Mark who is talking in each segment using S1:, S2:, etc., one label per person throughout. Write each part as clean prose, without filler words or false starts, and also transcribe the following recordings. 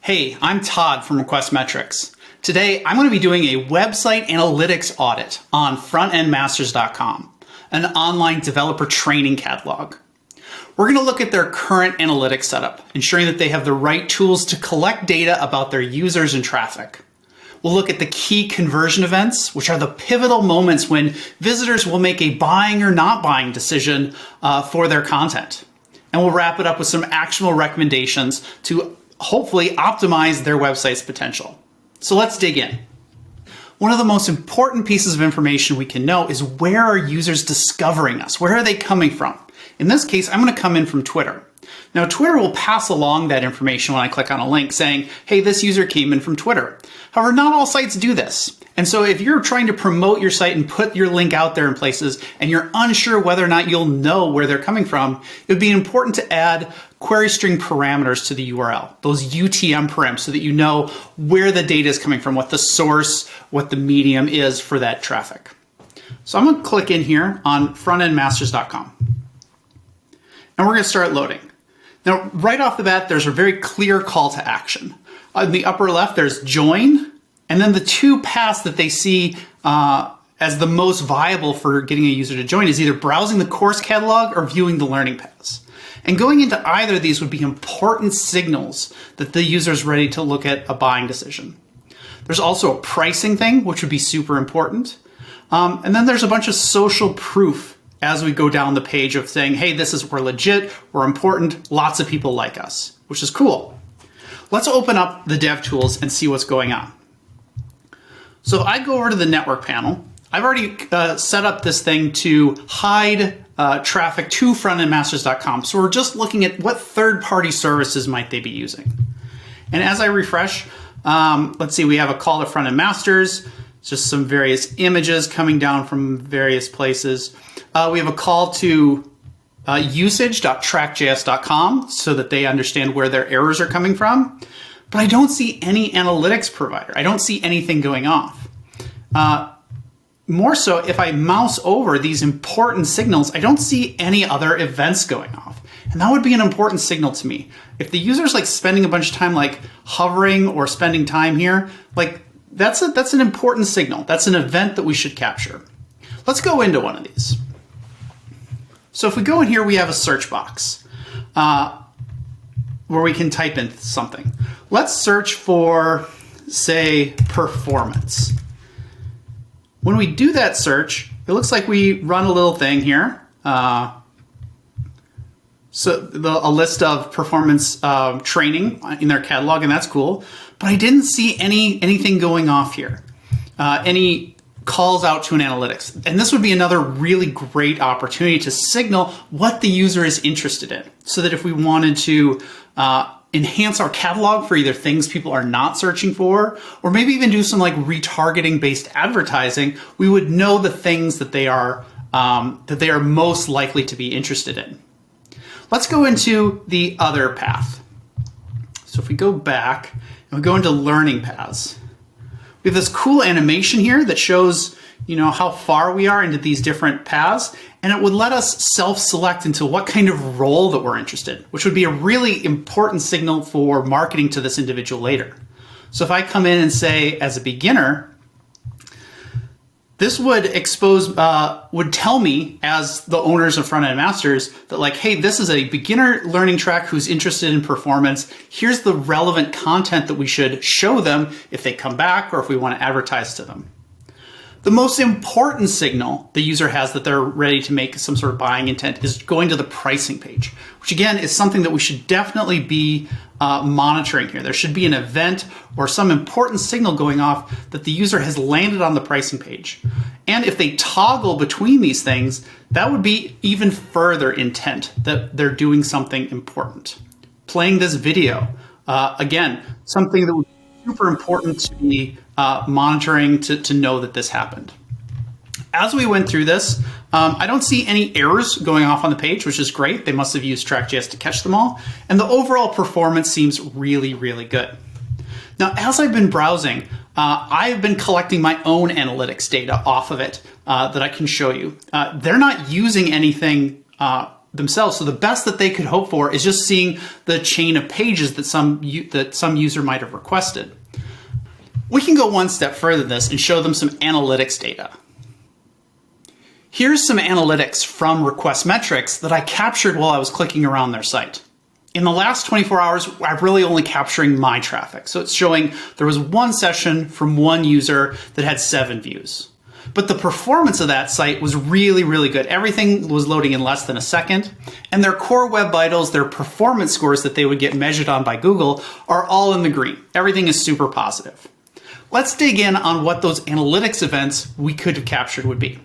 S1: Hey, I'm Todd from Request Metrics. Today, I'm going to be doing a website analytics audit on frontendmasters.com, an online developer training catalog. We're going to look at their current analytics setup, ensuring that they have the right tools to collect data about their users and traffic. We'll look at the key conversion events, which are the pivotal moments when visitors will make a buying or not buying decision for their content. And we'll wrap it up with some actionable recommendations to hopefully optimize their website's potential. So let's dig in. One of the most important pieces of information we can know is where are users discovering us? Where are they coming from? In this case, I'm going to come in from Twitter. Now, Twitter will pass along that information when I click on a link saying, hey, this user came in from Twitter. However, not all sites do this. And so if you're trying to promote your site and put your link out there in places and you're unsure whether or not you'll know where they're coming from, it would be important to add query string parameters to the URL, those UTM params, so that you know where the data is coming from, what the source, what the medium is for that traffic. So I'm going to click in here on frontendmasters.com. And we're going to start loading. Now, right off the bat, there's a very clear call to action. On the upper left, there's join, and then the two paths that they see as the most viable for getting a user to join is either browsing the course catalog or viewing the learning paths. And going into either of these would be important signals that the user is ready to look at a buying decision. There's also a pricing thing, which would be super important. And then there's a bunch of social proof as we go down the page of saying, hey, we're legit, we're important, lots of people like us, which is cool. Let's open up the dev tools and see what's going on. So if I go over to the network panel, I've already set up this thing to hide traffic to frontendmasters.com. So we're just looking at what third-party services might they be using. And as I refresh, let's see, we have a call to Frontend Masters, just some various images coming down from various places. We have a call to usage.trackjs.com so that they understand where their errors are coming from. But I don't see any analytics provider. I don't see anything going off. More so, if I mouse over these important signals, I don't see any other events going off. And that would be an important signal to me. If the user's like spending a bunch of time like hovering or spending time here, like that's an important signal. That's an event that we should capture. Let's go into one of these. So if we go in here, we have a search box where we can type in something. Let's search for, say, performance. When we do that search, it looks like we run a little thing here. So a list of performance training in their catalog, and that's cool. But I didn't see anything going off here, any calls out to an analytics. And this would be another really great opportunity to signal what the user is interested in, so that if we wanted to enhance our catalog for either things people are not searching for, or maybe even do some like retargeting based advertising, we would know the things that they are most likely to be interested in. Let's go into the other path. So if we go back and we go into learning paths, we have this cool animation here that shows, how far we are into these different paths, and it would let us self-select into what kind of role that we're interested in, which would be a really important signal for marketing to this individual later. So if I come in and say, as a beginner, this would would tell me as the owners of Frontend Masters that like, hey, this is a beginner learning track who's interested in performance. Here's the relevant content that we should show them if they come back or if we want to advertise to them. The most important signal the user has that they're ready to make some sort of buying intent is going to the pricing page, which again is something that we should definitely be monitoring here. There should be an event or some important signal going off that the user has landed on the pricing page. And if they toggle between these things, that would be even further intent that they're doing something important. Playing this video, again, something that would be super important to be monitoring to know that this happened. As we went through this, I don't see any errors going off on the page, which is great. They must have used Track.js to catch them all. And the overall performance seems really, really good. Now, as I've been browsing, I've been collecting my own analytics data off of it that I can show you. They're not using anything themselves. So the best that they could hope for is just seeing the chain of pages that some user might have requested. We can go one step further than this and show them some analytics data. Here's some analytics from request metrics that I captured while I was clicking around their site. In the last 24 hours, I'm really only capturing my traffic. So it's showing there was one session from one user that had 7 views. But the performance of that site was really, really good. Everything was loading in less than a second. And their core web vitals, their performance scores that they would get measured on by Google, are all in the green. Everything is super positive. Let's dig in on what those analytics events we could have captured would be.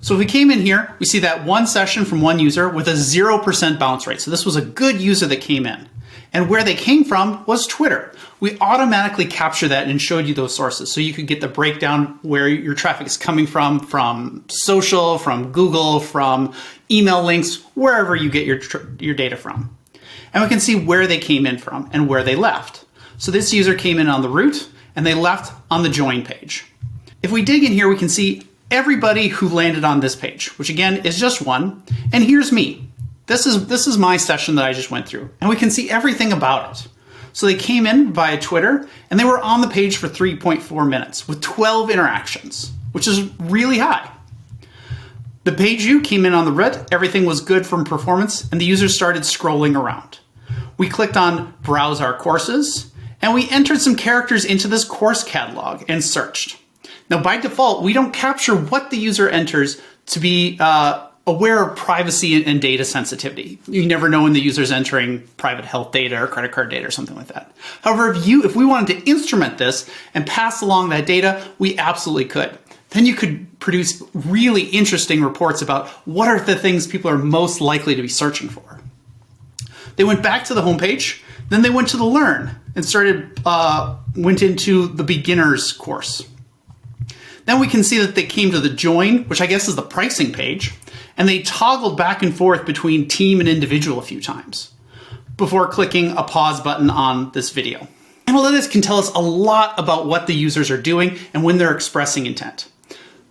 S1: So if we came in here, we see that one session from one user with a 0% bounce rate. So this was a good user that came in. And where they came from was Twitter. We automatically captured that and showed you those sources. So you could get the breakdown where your traffic is coming from social, from Google, from email links, wherever you get your data from. And we can see where they came in from and where they left. So this user came in on the root and they left on the join page. If we dig in here, we can see everybody who landed on this page, which again is just one. And here's me. This is my session that I just went through, and we can see everything about it. So they came in via Twitter, and they were on the page for 3.4 minutes with 12 interactions, which is really high. The page view came in on the root, everything was good from performance, and the user started scrolling around. We clicked on Browse Our Courses, and we entered some characters into this course catalog and searched. Now, by default, we don't capture what the user enters to be aware of privacy and data sensitivity. You never know when the user's entering private health data or credit card data or something like that. However, if we wanted to instrument this and pass along that data, we absolutely could. Then you could produce really interesting reports about what are the things people are most likely to be searching for. They went back to the homepage, then they went to the Learn and went into the beginner's course. Then we can see that they came to the Join, which I guess is the pricing page, and they toggled back and forth between team and individual a few times before clicking a pause button on this video. Analytics can tell us a lot about what the users are doing and when they're expressing intent.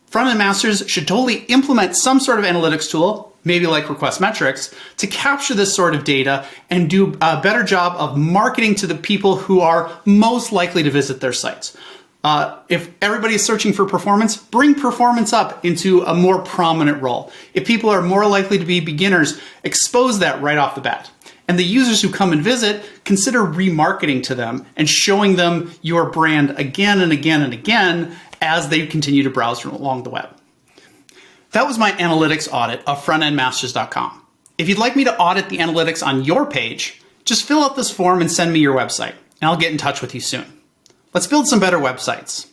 S1: Front-end masters should totally implement some sort of analytics tool, maybe like request metrics, to capture this sort of data and do a better job of marketing to the people who are most likely to visit their sites. If everybody is searching for performance, bring performance up into a more prominent role. If people are more likely to be beginners, expose that right off the bat. And the users who come and visit, consider remarketing to them and showing them your brand again and again and again as they continue to browse along the web. That was my analytics audit of frontendmasters.com. If you'd like me to audit the analytics on your page, just fill out this form and send me your website, and I'll get in touch with you soon. Let's build some better websites.